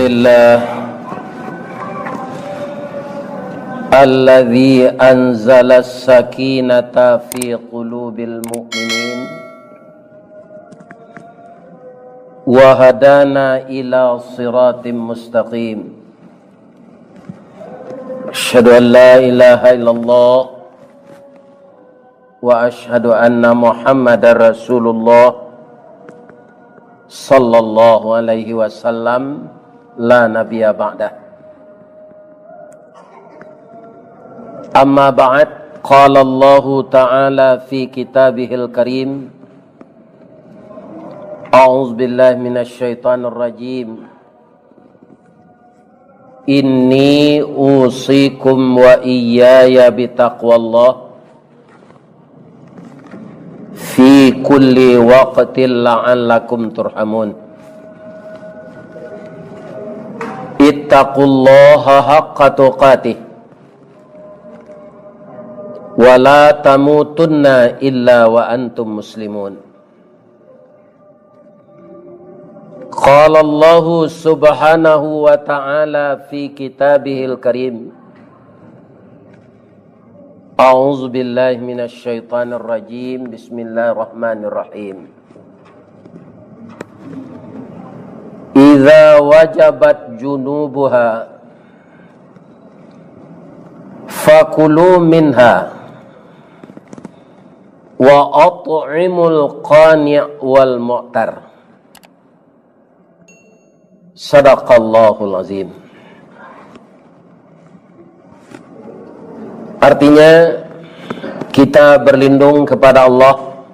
لله الذي أنزل السكينة في قلوب المؤمنين وهدانا إلى صراط مستقيم. أشهد أن لا إله إلا الله وأشهد أن محمد رسول الله صلى الله عليه وسلم لا نبي بعده. أما بعد، قال الله تعالى في كتابه الكريم: أعوذ بالله من الشيطان الرجيم. إني أوصيكم وإياي بتقوى الله في كل وقت لعلكم ترحمون. اتقوا الله حق تقاته ولا تموتن إلا وأنتم مسلمون. قال الله سبحانه وتعالى في كتابه الكريم: أعوذ بالله من الشيطان الرجيم. بسم الله الرحمن الرحيم. إذا وجبت جنوبها فكلوا منها وأطعموا القانع والمعتر. Sadaqallahul azim. Artinya, kita berlindung kepada Allah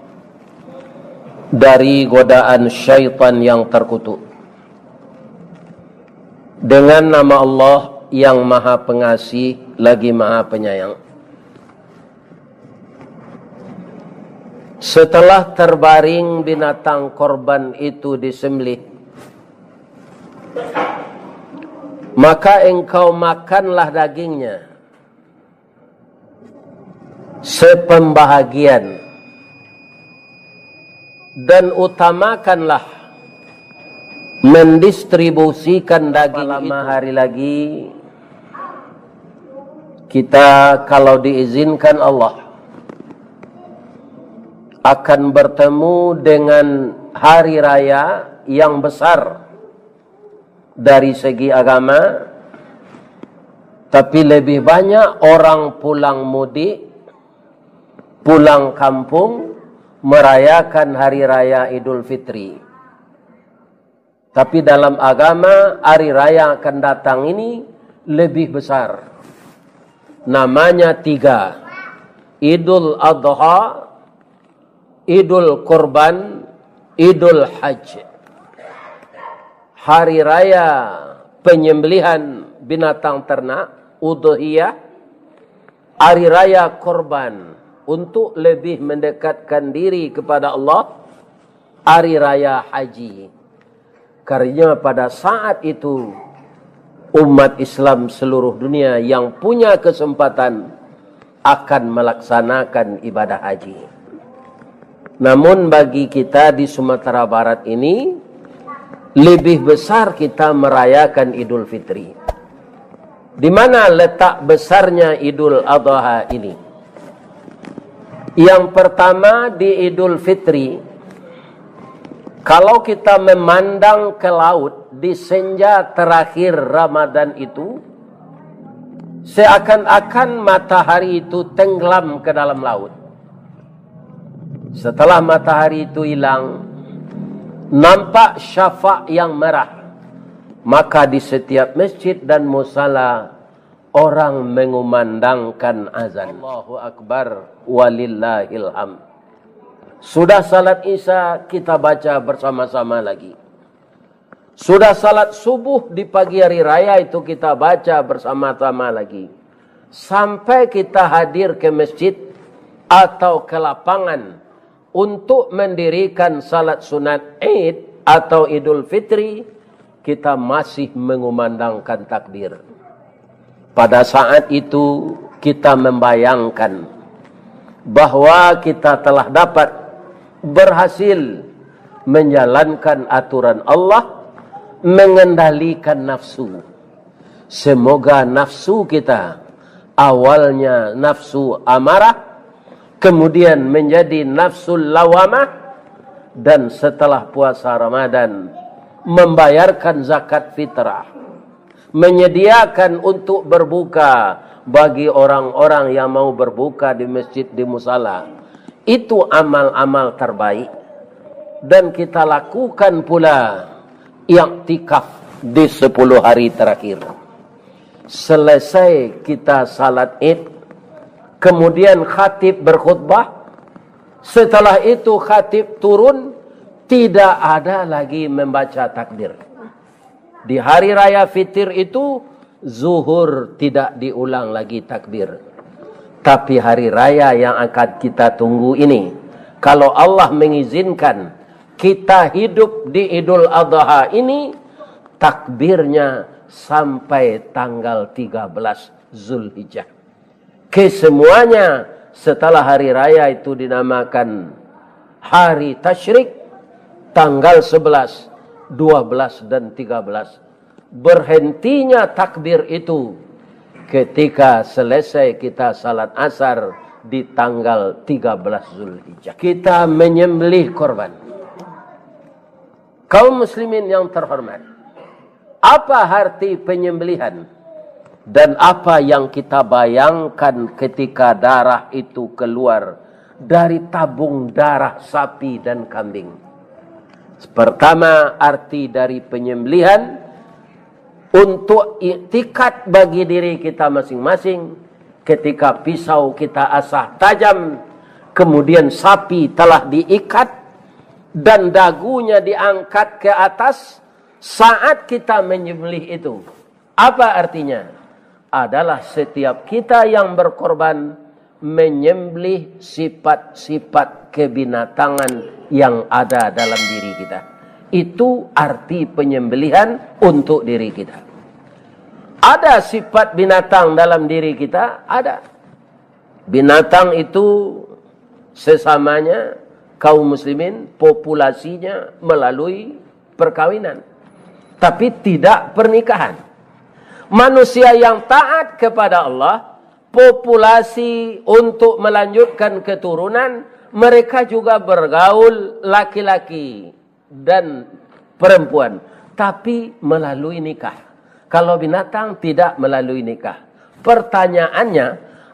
dari godaan syaitan yang terkutuk dengan nama Allah yang maha pengasih lagi maha penyayang. Setelah terbaring binatang korban itu disembelih, maka engkau makanlah dagingnya sepembahagian dan utamakanlah mendistribusikan daging itu. Hari lagi kita, kalau diizinkan Allah, akan bertemu dengan hari raya yang besar dari segi agama, tapi lebih banyak orang pulang mudik, pulang kampung, merayakan hari raya Idul Fitri. Tapi dalam agama, hari raya akan datang ini lebih besar. Namanya 3: Idul Adha, Idul Kurban, Idul Hajj. Hari raya penyembelihan binatang ternak, udhiyah. Hari raya korban untuk lebih mendekatkan diri kepada Allah, hari raya haji. Karena pada saat itu umat Islam seluruh dunia yang punya kesempatan akan melaksanakan ibadah haji. Namun bagi kita di Sumatera Barat ini, lebih besar kita merayakan Idul Fitri. Di mana letak besarnya Idul Adha ini? Yang pertama, di Idul Fitri, kalau kita memandang ke laut di senja terakhir Ramadan itu, seakan-akan matahari itu tenggelam ke dalam laut. Setelah matahari itu hilang, nampak syafaq yang merah. Maka di setiap masjid dan musala orang mengumandangkan azan. Allahu Akbar walillahil hamd. Sudah salat Isya, kita baca bersama-sama lagi. Sudah salat subuh di pagi hari raya itu kita baca bersama-sama lagi. Sampai kita hadir ke masjid atau ke lapangan untuk mendirikan salat sunat Id atau Idul Fitri, kita masih mengumandangkan takbir. Pada saat itu kita membayangkan bahwa kita telah dapat berhasil menjalankan aturan Allah mengendalikan nafsu. Semoga nafsu kita awalnya nafsu amarah, kemudian menjadi nafsu lawamah, dan setelah puasa Ramadan membayarkan zakat fitrah, menyediakan untuk berbuka bagi orang-orang yang mau berbuka di masjid, di musala. Itu amal-amal terbaik. Dan kita lakukan pula i'tikaf di 10 hari terakhir. Selesai kita salat Id, kemudian khatib berkhutbah. Setelah itu khatib turun, tidak ada lagi membaca takbir. Di hari raya Fitir itu zuhur tidak diulang lagi takbir. Tapi hari raya yang akan kita tunggu ini, kalau Allah mengizinkan kita hidup di Idul Adha ini, takbirnya sampai tanggal 13 Zulhijjah. Kesemuanya setelah hari raya itu dinamakan hari tasyrik, tanggal 11, 12 dan 13. Berhentinya takbir itu ketika selesai kita salat asar di tanggal 13 Zulhijjah. Kita menyembelih korban. Kaum muslimin yang terhormat, apa arti penyembelihan? Dan apa yang kita bayangkan ketika darah itu keluar dari tabung darah sapi dan kambing? Pertama, arti dari penyembelihan untuk iktikat bagi diri kita masing-masing. Ketika pisau kita asah tajam, kemudian sapi telah diikat dan dagunya diangkat ke atas saat kita menyembelih itu. Apa artinya? Adalah setiap kita yang berkorban menyembelih sifat-sifat kebinatangan yang ada dalam diri kita. Itu arti penyembelihan untuk diri kita. Ada sifat binatang dalam diri kita? Ada. Binatang itu sesamanya kaum muslimin, populasinya melalui perkawinan, tapi tidak pernikahan. Manusia yang taat kepada Allah, populasi untuk melanjutkan keturunan, mereka juga bergaul laki-laki dan perempuan, tapi melalui nikah. Kalau binatang tidak melalui nikah. Pertanyaannya,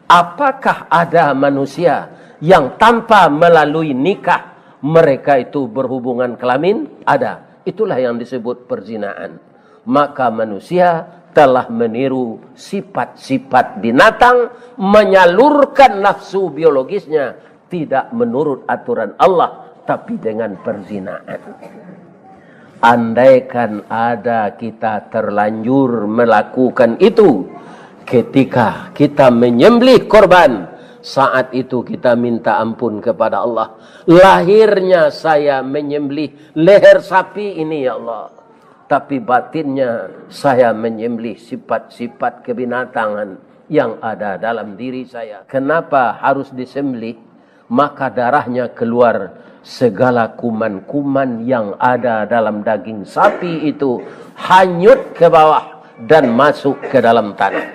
apakah ada manusia yang tanpa melalui nikah mereka itu berhubungan kelamin? Ada. Itulah yang disebut perzinaan. Maka manusia telah meniru sifat-sifat binatang, menyalurkan nafsu biologisnya tidak menurut aturan Allah, tapi dengan perzinaan. Andaikan ada kita terlanjur melakukan itu, ketika kita menyembelih korban, saat itu kita minta ampun kepada Allah. Lahirnya saya menyembelih leher sapi ini ya Allah, tapi batinnya saya menyembelih sifat-sifat kebinatangan yang ada dalam diri saya. Kenapa harus disembelih? Maka darahnya keluar, segala kuman-kuman yang ada dalam daging sapi itu hanyut ke bawah dan masuk ke dalam tanah.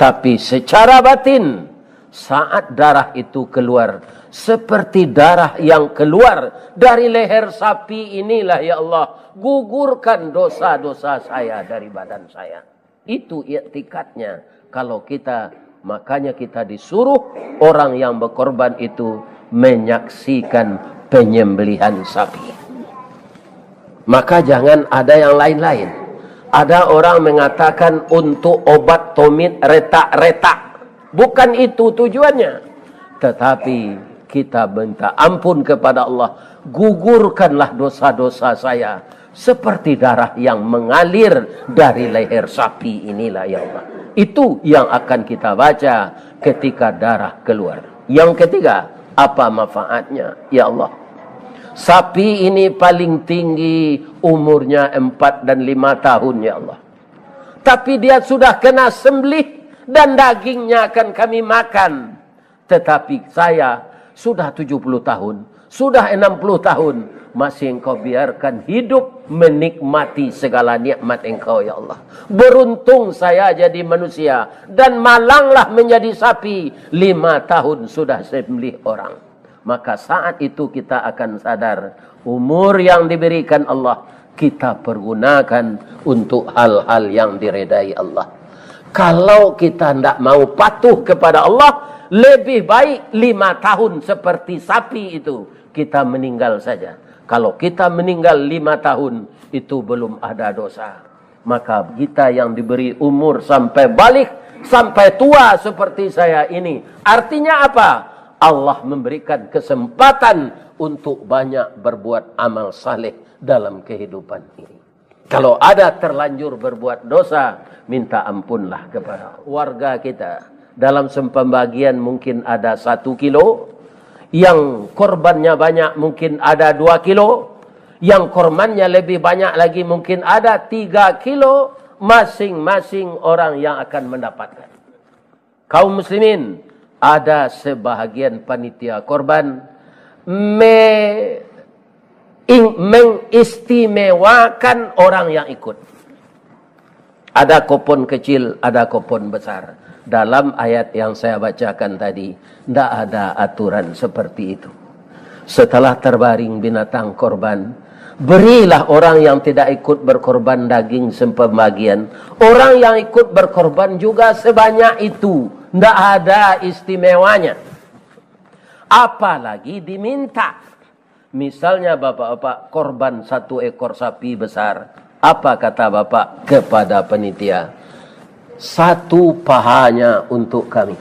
Tapi secara batin, saat darah itu keluar, seperti darah yang keluar dari leher sapi inilah ya Allah, gugurkan dosa-dosa saya dari badan saya. Itu i'tikadnya. Kalau kita, makanya kita disuruh orang yang berkorban itu menyaksikan penyembelihan sapi. Maka jangan ada yang lain-lain. Ada orang mengatakan untuk obat tumit retak-retak. Bukan itu tujuannya. Tetapi kita minta ampun kepada Allah. Gugurkanlah dosa-dosa saya. Seperti darah yang mengalir dari leher sapi inilah ya Allah. Itu yang akan kita baca ketika darah keluar. Yang ketiga, apa manfaatnya? Ya Allah. Sapi ini paling tinggi umurnya 4 dan 5 tahun ya Allah. Tapi dia sudah kena sembelih dan dagingnya akan kami makan. Tetapi saya sudah 70 tahun, sudah 60 tahun, masih Engkau biarkan hidup menikmati segala nikmat Engkau, ya Allah. Beruntung saya jadi manusia dan malanglah menjadi sapi. 5 tahun sudah sembelih orang. Maka saat itu kita akan sadar umur yang diberikan Allah kita pergunakan untuk hal-hal yang diredai Allah. Kalau kita tidak mau patuh kepada Allah, lebih baik 5 tahun seperti sapi itu kita meninggal saja. Kalau kita meninggal 5 tahun itu belum ada dosa. Maka kita yang diberi umur sampai balik, sampai tua seperti saya ini, artinya apa? Allah memberikan kesempatan untuk banyak berbuat amal saleh dalam kehidupan ini. Kalau ada terlanjur berbuat dosa, minta ampunlah kepada warga kita. Dalam sempembagian mungkin ada 1 kilo, yang korbannya banyak mungkin ada 2 kilo, yang korbannya lebih banyak lagi mungkin ada 3 kilo, masing-masing orang yang akan mendapatkan. Kaum muslimin, ada sebahagian panitia korban mengistimewakan orang yang ikut. Ada kupon kecil, ada kupon besar. Dalam ayat yang saya bacakan tadi, tidak ada aturan seperti itu. Setelah terbaring binatang korban, berilah orang yang tidak ikut berkorban daging sempembagian. Orang yang ikut berkorban juga sebanyak itu. Tidak ada istimewanya. Apalagi diminta. Misalnya bapak-bapak korban 1 ekor sapi besar. Apa kata bapak kepada panitia? 1 pahanya untuk kami.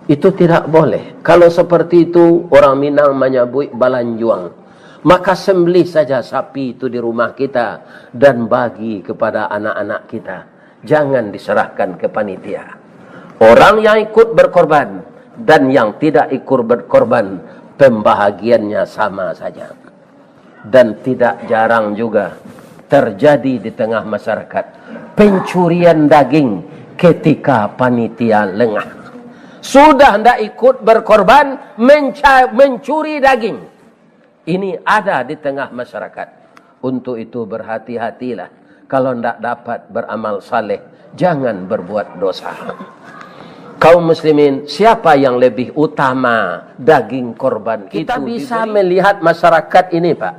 Itu tidak boleh. Kalau seperti itu, orang Minang menyebut balanjuang. Maka sembelih saja sapi itu di rumah kita dan bagi kepada anak-anak kita. Jangan diserahkan ke panitia. Orang yang ikut berkorban dan yang tidak ikut berkorban, pembahagiannya sama saja. Dan tidak jarang juga terjadi di tengah masyarakat pencurian daging ketika panitia lengah. Sudah tidak ikut berkorban, mencuri daging. Ini ada di tengah masyarakat. Untuk itu berhati-hatilah. Kalau tidak dapat beramal saleh, jangan berbuat dosa. Kaum muslimin, siapa yang lebih utama daging korban? Kita bisa melihat masyarakat ini, Pak.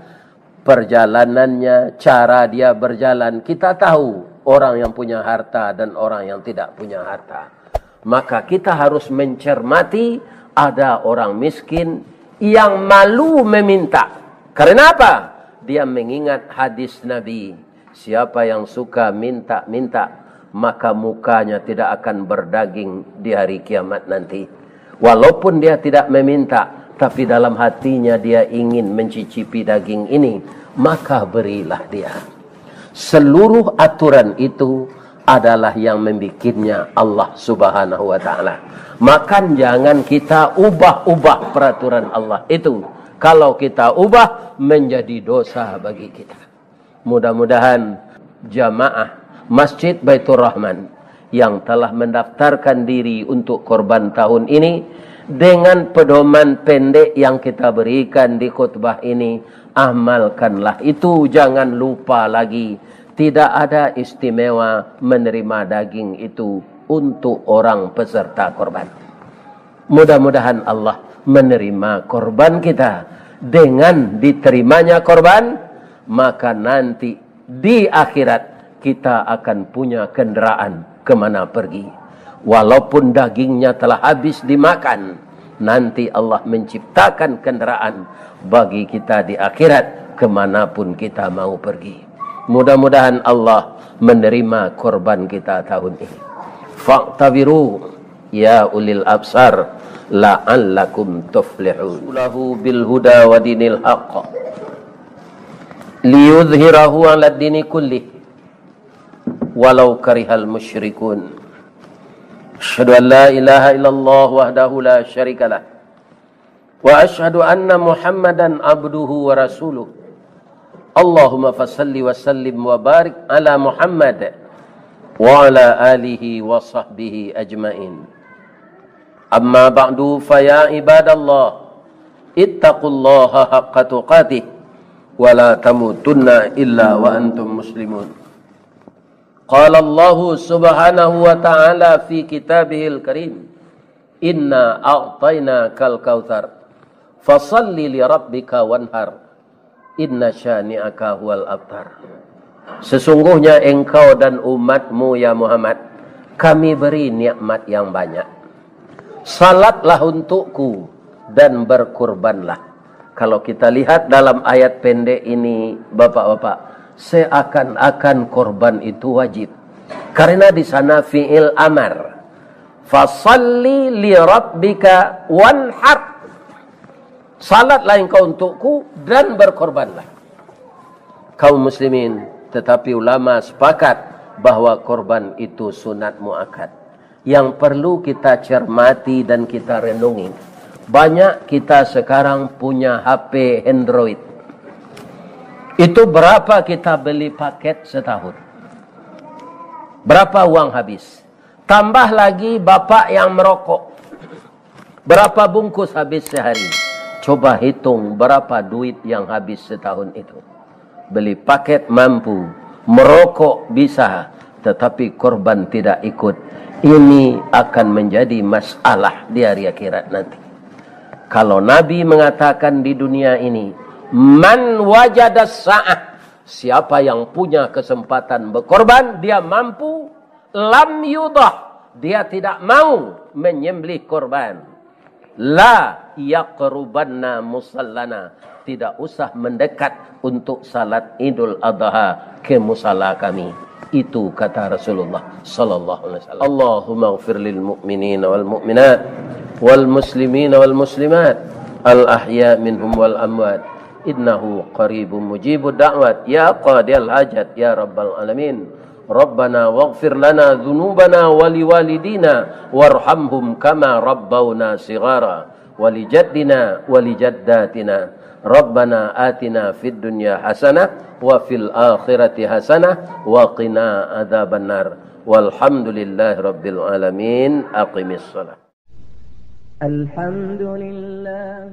Perjalanannya, cara dia berjalan, kita tahu orang yang punya harta dan orang yang tidak punya harta. Maka kita harus mencermati, ada orang miskin yang malu meminta. Karena apa? Dia mengingat hadis Nabi, siapa yang suka minta-minta, maka mukanya tidak akan berdaging di hari kiamat nanti. Walaupun dia tidak meminta, tapi dalam hatinya dia ingin mencicipi daging ini, maka berilah dia. Seluruh aturan itu adalah yang membikinnya Allah Subhanahu wa ta'ala. Maka jangan kita ubah-ubah peraturan Allah itu. Kalau kita ubah, menjadi dosa bagi kita. Mudah-mudahan jamaah Masjid Baitur Rahman yang telah mendaftarkan diri untuk korban tahun ini, dengan pedoman pendek yang kita berikan di khutbah ini, amalkanlah itu. Jangan lupa lagi, tidak ada istimewa menerima daging itu untuk orang peserta korban. Mudah-mudahan Allah menerima korban kita. Dengan diterimanya korban, maka nanti di akhirat kita akan punya kendaraan kemana pergi. Walaupun dagingnya telah habis dimakan, nanti Allah menciptakan kendaraan bagi kita di akhirat kemanapun kita mau pergi. Mudah-mudahan Allah menerima korban kita tahun ini. Fa'tabiru ya ulil absar la'allakum tuflihun. Lahu bil huda wa dinil haqq liyudhhirahu 'ala ad-dini kullih walau karihal musyrikun. Asyhadu an la ilaha illallah wahdahu la syarikalah wa asyhadu anna Muhammadan abduhu wa rasuluh. Allahumma fasalli wa sallim wa barik ala Muhammad wa ala alihi wa sahbihi ajmain. Amma ba'du fa ya ibadallah ittaqullaha haqqa tuqatih ولا تموتن إلا وأنتم مسلمون. قال الله سبحانه وتعالى في كتابه الكريم إنا أعطيناك الكوثر فصل لربك وانهر إن شانئك هو الأبتر. Sesungguhnya engkau dan umatmu ya Muhammad, kami beri nikmat yang banyak. Salatlah untukku dan berkurbanlah. Kalau kita lihat dalam ayat pendek ini, bapak-bapak, seakan-akan korban itu wajib. Karena di sana fi'il amar. Fasalli li rabbika wanhar. Salatlah engkau untukku dan berkorbanlah. Kaum muslimin, tetapi ulama sepakat bahwa korban itu sunat muakkad. Yang perlu kita cermati dan kita renungi. Banyak kita sekarang punya HP Android. Itu berapa kita beli paket setahun? Berapa uang habis? Tambah lagi bapak yang merokok. Berapa bungkus habis sehari? Coba hitung berapa duit yang habis setahun itu. Beli paket mampu, merokok bisa, tetapi korban tidak ikut. Ini akan menjadi masalah di hari akhirat nanti. Kalau Nabi mengatakan di dunia ini, man wajadas sa'ah, siapa yang punya kesempatan berkorban, dia mampu, lam yudah, dia tidak mau menyembelih korban. La yaqrubanna musallana, tidak usah mendekat untuk salat Idul Adha ke musalla kami. Itu kata Rasulullah sallallahu alaihi wasallam. Allahumma ighfir lil mu'minina wal mu'minat wal muslimina wal muslimat al ahya minhum wal amwat innahu qaribun mujibud da'wat ya qadiyal hajat ya rabbal alamin. Rabbana waghfir lana dhunubana wa liwalidina warhamhum kama rabbawna shighara wa lijaddina wa lijaddatina. Rabbana atina fid dunya hasanah wa fil akhirati hasanah wa qina adzabannar. Walhamdulillahi rabbil alamin. Aqimis shalah. Alhamdulillah.